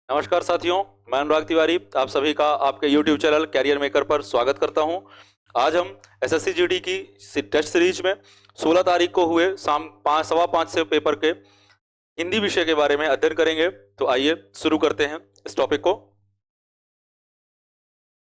नमस्कार साथियों, मैं अनुराग तिवारी आप सभी का आपके YouTube चैनल कैरियर मेकर पर स्वागत करता हूं। आज हम एसएससी जीडी की टेस्ट सीरीज में 16 तारीख को हुए शाम 5:15 से पेपर के हिंदी विषय के बारे में अध्ययन करेंगे। तो आइए शुरू करते हैं इस टॉपिक को।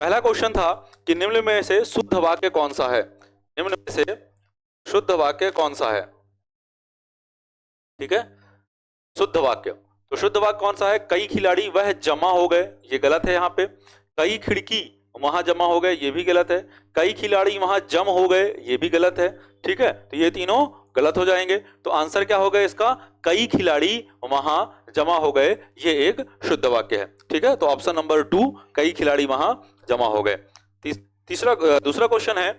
पहला क्वेश्चन था कि निम्न में से शुद्ध वाक्य कौन सा है। निम्न में से शुद्ध वाक्य कौन सा है? ठीक है, शुद्ध वाक्य। तो शुद्ध वाक्य कौन सा है? कई खिलाड़ी वह जमा हो गए, ये गलत है। यहाँ पे कई खिड़की वहां जमा हो गए, ये भी गलत है। कई खिलाड़ी वहां जम हो गए, ये भी गलत है। ठीक है, तो ये तीनों गलत हो जाएंगे। तो आंसर क्या होगा इसका? कई खिलाड़ी वहां जमा हो गए, ये एक शुद्ध वाक्य है। ठीक है, तो ऑप्शन नंबर 2, कई खिलाड़ी वहां जमा हो गए। दूसरा क्वेश्चन है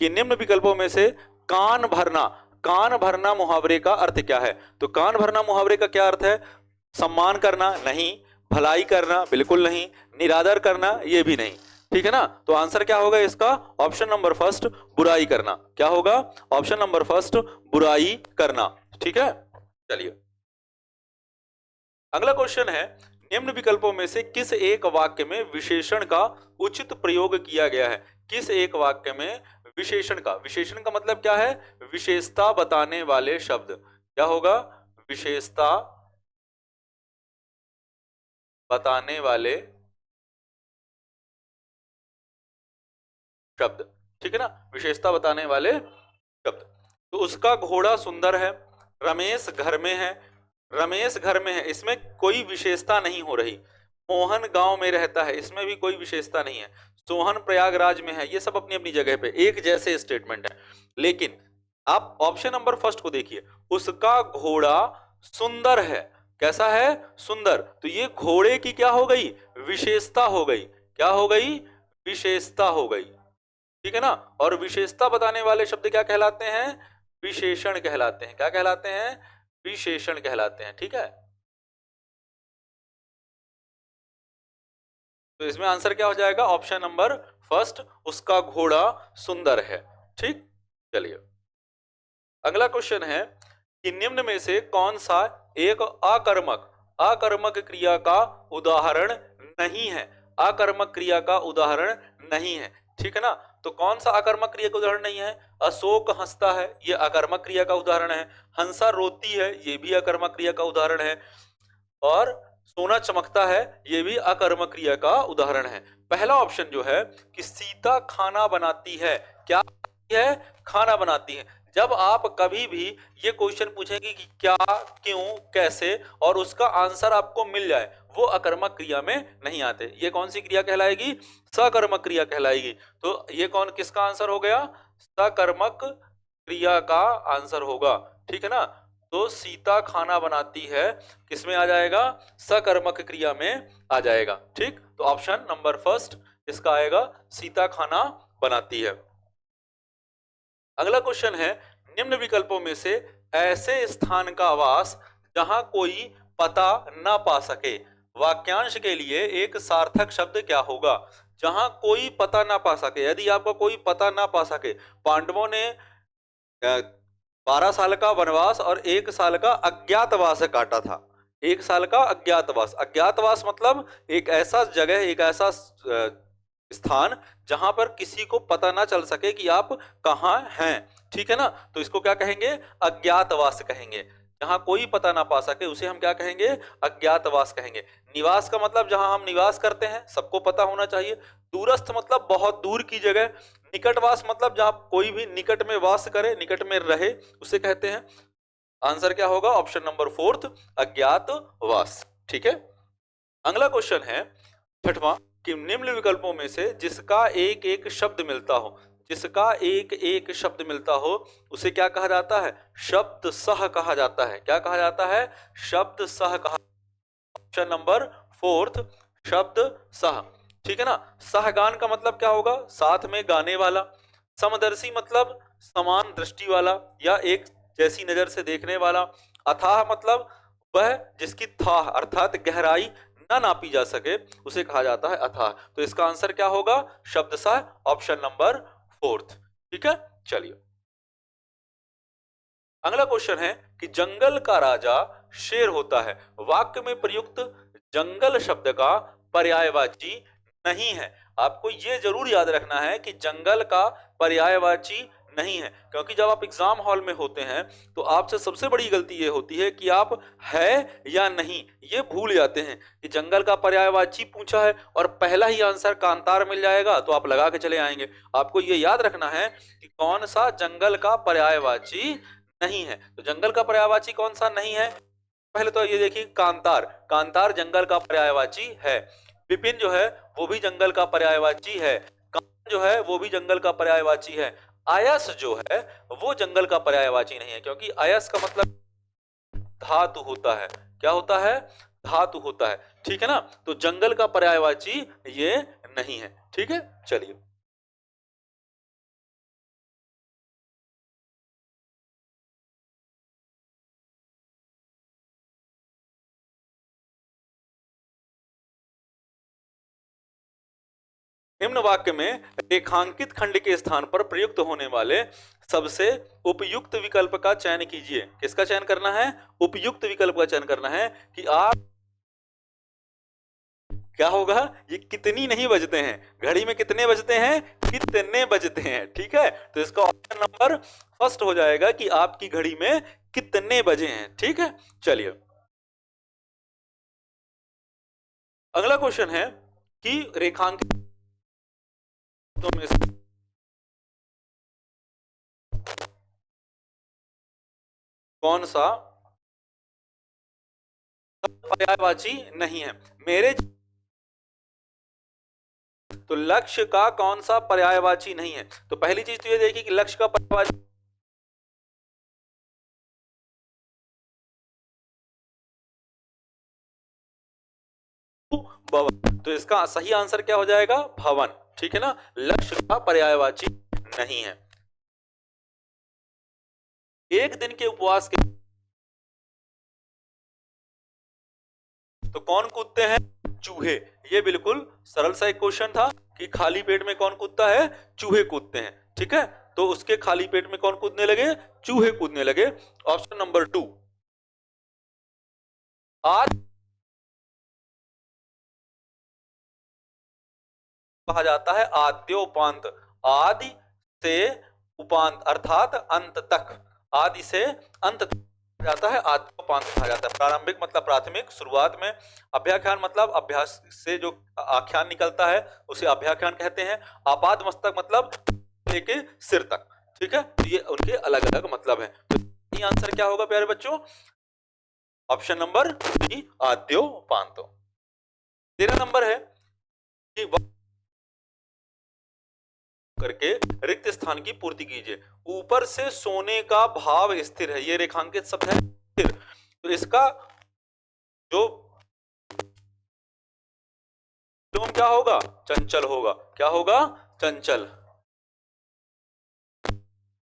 कि निम्न विकल्पों में से कान भरना मुहावरे का अर्थ क्या है? तो कान भरना मुहावरे का क्या अर्थ है? सम्मान करना नहीं, भलाई करना बिल्कुल नहीं, निरादर करना ये भी नहीं। ठीक है ना, तो आंसर क्या होगा इसका? ऑप्शन नंबर फर्स्ट, बुराई करना। क्या होगा? ऑप्शन नंबर फर्स्ट, बुराई करना। ठीक है, चलिए अगला क्वेश्चन है, निम्न विकल्पों में से किस एक वाक्य में विशेषण का उचित प्रयोग किया गया है? किस एक वाक्य में विशेषण का मतलब क्या है? विशेषता बताने वाले शब्द। क्या होगा? विशेषता बताने वाले शब्द। ठीक है ना, विशेषता बताने वाले शब्द। तो उसका घोड़ा सुंदर है, रमेश घर में है। रमेश घर में है, इसमें कोई विशेषता नहीं हो रही। मोहन गांव में रहता है, इसमें भी कोई विशेषता नहीं है। सोहन प्रयागराज में है, ये सब अपनी अपनी जगह पे एक जैसे स्टेटमेंट है। लेकिन आप ऑप्शन नंबर फर्स्ट को देखिए, उसका घोड़ा सुंदर है। कैसा है? सुंदर। तो ये घोड़े की क्या हो गई? विशेषता हो गई। क्या हो गई? विशेषता हो गई। ठीक है ना, और विशेषता बताने वाले शब्द क्या कहलाते हैं? विशेषण कहलाते हैं। क्या कहलाते हैं? विशेषण कहलाते हैं। ठीक है, तो इसमें आंसर क्या हो जाएगा? ऑप्शन नंबर फर्स्ट, उसका घोड़ा सुंदर है। ठीक, चलिए अगला क्वेश्चन है कि निम्न में से कौन सा एक आकर्मक क्रिया का उदाहरण नहीं है? आकर्मक क्रिया का उदाहरण नहीं है। ठीक है ना, तो कौन सा आकर्मक क्रिया का उदाहरण नहीं है? अशोक हंसता है, ये आकर्मक क्रिया का उदाहरण है। हंसा रोती है, ये भी आकर्मक क्रिया का उदाहरण है। और सोना चमकता है, ये भी अकर्मक क्रिया का उदाहरण है। पहला ऑप्शन जो है कि सीता खाना बनाती है। क्या है? खाना बनाती है। जब आप कभी भी ये क्वेश्चन पूछेंगे कि क्या, क्यों, कैसे, और उसका आंसर आपको मिल जाए, वो अकर्मक क्रिया में नहीं आते। ये कौन सी क्रिया कहलाएगी? सकर्मक क्रिया कहलाएगी। तो ये किसका आंसर हो गया? सकर्मक क्रिया का आंसर होगा। ठीक है ना, तो सीता खाना बनाती है किसमें आ जाएगा? सकर्मक क्रिया में आ जाएगा। ठीक, तो ऑप्शन नंबर फर्स्ट इसका आएगा, सीता खाना बनाती है। अगला क्वेश्चन है, निम्न विकल्पों में से ऐसे स्थान का वास जहां कोई पता ना पा सके, वाक्यांश के लिए एक सार्थक शब्द क्या होगा? जहां कोई पता ना पा सके, यदि आपका कोई पता ना पा सके। पांडवों ने 12 साल का वनवास और 1 साल का अज्ञातवास काटा था। 1 साल का अज्ञातवास। अज्ञातवास मतलब एक ऐसा जगह, एक ऐसा स्थान जहां पर किसी को पता ना चल सके कि आप कहाँ हैं। ठीक है ना, तो इसको क्या कहेंगे? अज्ञातवास कहेंगे। जहां कोई पता ना पा सके उसे हम क्या कहेंगे? अज्ञातवास कहेंगे। निवास का मतलब जहां हम निवास करते हैं, सबको पता होना चाहिए। दूरस्थ मतलब बहुत दूर की जगह। निकटवास मतलब जहां कोई भी निकट में वास करे, निकट में रहे, उसे कहते हैं। आंसर क्या होगा? ऑप्शन नंबर फोर्थ, अज्ञातवास। ठीक है, अगला क्वेश्चन है छठवां कि निम्न विकल्पों में से जिसका एक एक शब्द मिलता हो, जिसका एक एक शब्द मिलता हो, उसे क्या कहा जाता है? शब्द सह कहा जाता है। क्या कहा जाता है? शब्द सह कहा। ऑप्शन नंबर फोर्थ, शब्द सह। ठीक है ना, सहगान का मतलब क्या होगा? साथ में गाने वाला। समदर्शी मतलब समान दृष्टि वाला या एक जैसी नजर से देखने वाला। अथाह मतलब वह जिसकी थाह अर्थात गहराई ना नापी जा सके, उसे कहा जाता है अथाह। तो इसका आंसर क्या होगा? शब्द सह, ऑप्शन नंबर फोर्थ। ठीक है, चलिए अगला क्वेश्चन है कि जंगल का राजा शेर होता है, वाक्य में प्रयुक्त जंगल शब्द का पर्यायवाची नहीं है। आपको ये जरूर याद रखना है कि जंगल का पर्यायवाची नहीं है, क्योंकि जब आप एग्जाम हॉल में होते हैं तो आपसे सबसे बड़ी गलती ये होती है कि आप है या नहीं ये भूल जाते हैं कि जंगल का पर्यायवाची पूछा है और पहला ही आंसर कांतार मिल जाएगा तो आप लगा के चले आएंगे। आपको ये याद रखना है कि कौन सा जंगल का पर्यायवाची नहीं है। तो जंगल का पर्यायवाची कौन सा नहीं है? पहले तो ये देखिए, कांतार, कांतार जंगल का पर्यायवाची है। विपिन जो है वो भी जंगल का पर्यायवाची है। कान जो है वो भी जंगल का पर्यायवाची है। आयस जो है वो जंगल का पर्यायवाची नहीं है, क्योंकि आयस का मतलब धातु होता है। क्या होता है? धातु होता है। ठीक है ना? तो जंगल का पर्यायवाची ये नहीं है। ठीक है, चलिए। निम्न वाक्य में रेखांकित खंड के स्थान पर प्रयुक्त होने वाले सबसे उपयुक्त विकल्प का चयन कीजिए। किसका चयन करना है? उपयुक्त विकल्प का चयन करना है कि आप क्या होगा, ये कितनी नहीं बजते हैं, घड़ी में कितने बजते हैं, कितने बजते हैं। ठीक है, तो इसका ऑप्शन नंबर फर्स्ट हो जाएगा कि आपकी घड़ी में कितने बजे हैं। ठीक है, चलिए अगला क्वेश्चन है कि रेखांकित में से कौन सा पर्यायवाची नहीं है। मेरे तो लक्ष्य का कौन सा पर्यायवाची नहीं है? तो पहली चीज तो ये देखिए कि लक्ष्य का पर्यायवाची भवन, तो इसका सही आंसर क्या हो जाएगा? भवन। ठीक है ना, लक्ष्य का पर्यायवाची नहीं है। एक दिन के उपवास के तो कौन कूदते हैं? चूहे। ये बिल्कुल सरल सा एक क्वेश्चन था कि खाली पेट में कौन कूदता है? चूहे कूदते हैं। ठीक है, तो उसके खाली पेट में कौन कूदने लगे? चूहे कूदने लगे। Option number 2। आज कहा जाता है आद्योपांत। आदि से उपांत अर्थात अंत तक, आदि से अंत तक जाता है, आद्योपांत कहा जाता है। प्रारंभिक मतलब प्राथमिक, शुरुआत में। अभ्याख्यान मतलब अभ्यास से जो आख्यान निकलता है उसे अभ्याख्यान कहते हैं। आपाद मस्तक मतलब लेके सिर तक। ठीक है, तो ये उनके अलग अलग मतलब है। तो ये आंसर क्या होगा प्यारे बच्चों? ऑप्शन नंबर बी, आद्योपांत। 13 नंबर है कि करके रिक्त स्थान की पूर्ति कीजिए। ऊपर से सोने का भाव स्थिर है, ये रेखांकित शब्द है स्थिर। तो इसका जो विलोम क्या होगा? चंचल होगा। क्या होगा? चंचल।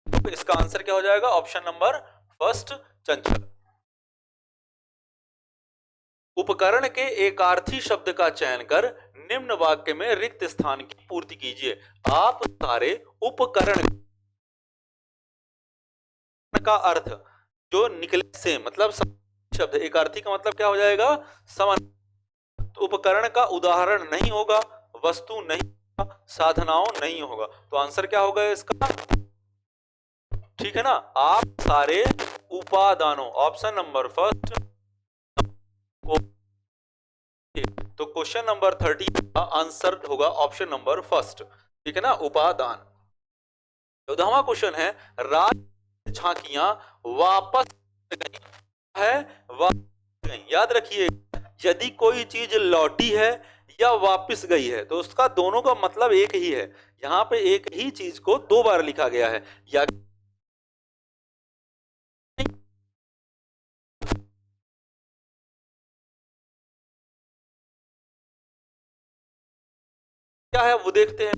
तो इसका आंसर क्या हो जाएगा? ऑप्शन नंबर फर्स्ट, चंचल। उपकरण के एकार्थी शब्द का चयन कर निम्न वाक्य में रिक्त स्थान की पूर्ति कीजिए। आप सारे उपकरण का अर्थ जो निकले से मतलब शब्द, एकार्थी का मतलब क्या हो जाएगा? समान। तो उपकरण का उदाहरण नहीं होगा, वस्तु नहीं होगा, साधनाओं नहीं होगा। तो आंसर क्या होगा इसका? ठीक है ना, आप सारे उपादानों, ऑप्शन नंबर फर्स्ट। तो क्वेश्चन नंबर 30 का आंसर होगा ऑप्शन नंबर फर्स्ट। ठीक है ना, उपादान। 14वां क्वेश्चन है, राज झांकियां वापस गई है, वापस गई। याद रखिए, यदि कोई चीज लौटी है या वापस गई है तो उसका दोनों का मतलब एक ही है। यहां पे एक ही चीज को दो बार लिखा गया है। या क्या है वो देखते हैं।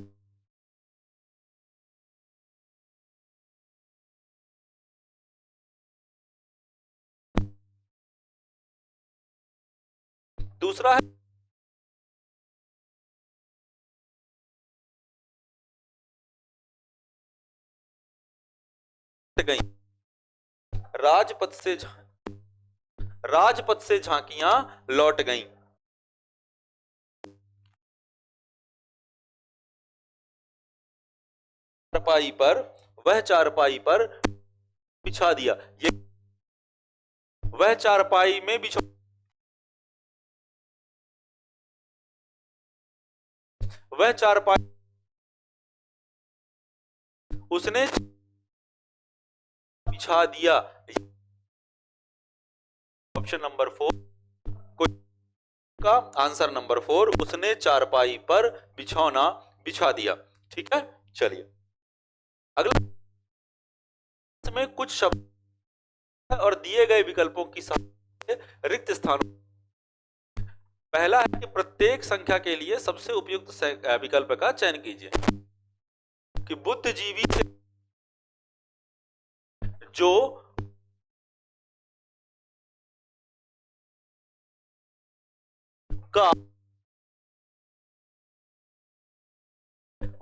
दूसरा है गई, राजपथ से राजपथ से झांकियां लौट गईं। वह चारपाई पर बिछा दिया। ये वह चारपाई में बिछा, वह चारपाई उसने बिछा दिया। ऑप्शन नंबर 4 का आंसर नंबर 4, उसने चारपाई पर बिछौना बिछा दिया। ठीक है, चलिए अगला में कुछ शब्द और दिए गए विकल्पों की रिक्त स्थानों। पहला है कि प्रत्येक संख्या के लिए सबसे उपयुक्त विकल्प का चयन कीजिए। कि बुद्धिजीवी से जो का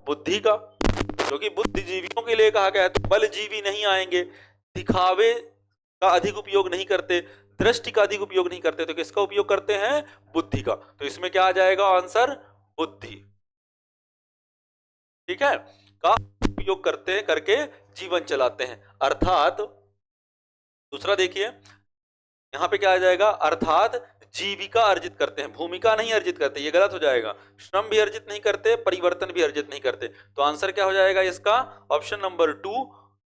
बुद्धि का, क्योंकि बुद्धिजीवियों के लिए कहा गया है, तो बलजीवी नहीं आएंगे, दिखावे का अधिक उपयोग नहीं करते, दृष्टि का अधिक उपयोग नहीं करते, तो किसका उपयोग करते हैं? बुद्धि का। तो इसमें क्या आ जाएगा आंसर? बुद्धि। ठीक है, का उपयोग करते हैं, करके जीवन चलाते हैं। अर्थात दूसरा देखिए यहां पे क्या आ जाएगा? अर्थात जीविका अर्जित करते हैं, भूमिका नहीं अर्जित करते, ये गलत हो जाएगा। श्रम भी अर्जित नहीं करते, परिवर्तन भी अर्जित नहीं करते। तो आंसर क्या हो जाएगा इसका? Option number 2।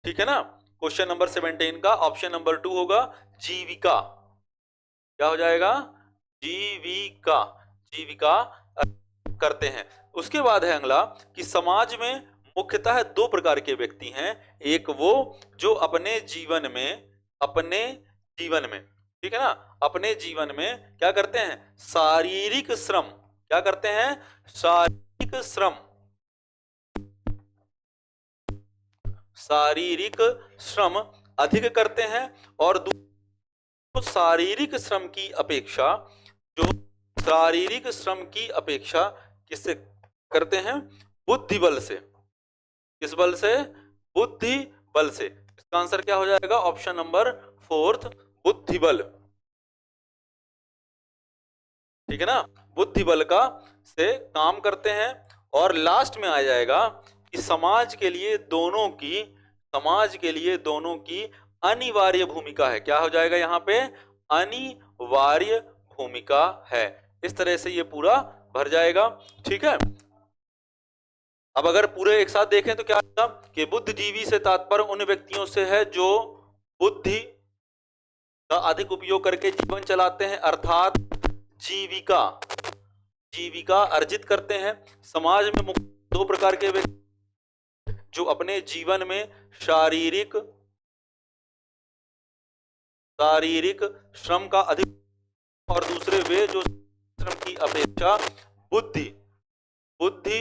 ठीक है ना, क्वेश्चन नंबर 17 का ऑप्शन नंबर 2 होगा जीविका। क्या हो जाएगा? जीविका, जीविका करते हैं। उसके बाद है अगला कि समाज में मुख्यतः 2 प्रकार के व्यक्ति हैं। एक वो जो अपने जीवन में, ठीक है ना, अपने जीवन में क्या करते हैं? शारीरिक श्रम। क्या करते हैं? शारीरिक श्रम, शारीरिक श्रम अधिक करते हैं। और शारीरिक श्रम की अपेक्षा, जो शारीरिक श्रम की अपेक्षा किससे करते हैं? बुद्धि बल से। किस बल से? बुद्धि बल से। इसका आंसर क्या हो जाएगा? ऑप्शन नंबर 4 बुद्धि बल। ठीक है ना, बुद्धि बल का से काम करते हैं। और लास्ट में आ जाएगा कि समाज के लिए दोनों की अनिवार्य भूमिका है। क्या हो जाएगा यहाँ पे? अनिवार्य भूमिका है। इस तरह से ये पूरा भर जाएगा। ठीक है, अब अगर पूरे एक साथ देखें तो क्या होगा कि बुद्धिजीवी से तात्पर्य उन व्यक्तियों से है जो बुद्धि का अधिक उपयोग करके जीवन चलाते हैं, अर्थात जीविका अर्जित करते हैं। समाज में मुख्य 2 प्रकार के व्यक्ति जो अपने जीवन में शारीरिक श्रम का अधिक, और दूसरे वे जो श्रम की अपेक्षा बुद्धि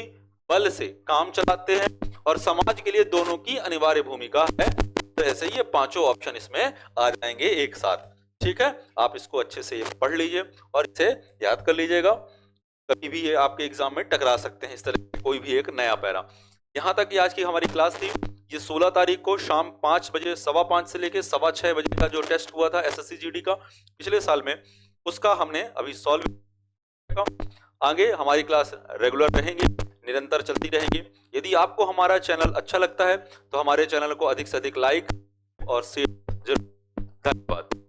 बल से काम चलाते हैं। और समाज के लिए दोनों की अनिवार्य भूमिका है। तो ऐसे ये 5 ऑप्शन इसमें आ जाएंगे एक साथ। ठीक है, आप इसको अच्छे से पढ़ लीजिए और इसे याद कर लीजिएगा। कभी भी ये आपके एग्जाम में टकरा सकते हैं इस तरह के कोई भी एक नया पैरा। यहाँ तक कि आज की हमारी क्लास थी। ये 16 तारीख को शाम 5 बजे, 5:15 से लेके 6:15 बजे का जो टेस्ट हुआ था SSC GD का पिछले साल में, उसका हमने अभी सॉल्व। आगे हमारी क्लास रेगुलर रहेंगी, निरंतर चलती रहेगी। यदि आपको हमारा चैनल अच्छा लगता है तो हमारे चैनल को अधिक से अधिक लाइक और शेयर जरूर। धन्यवाद।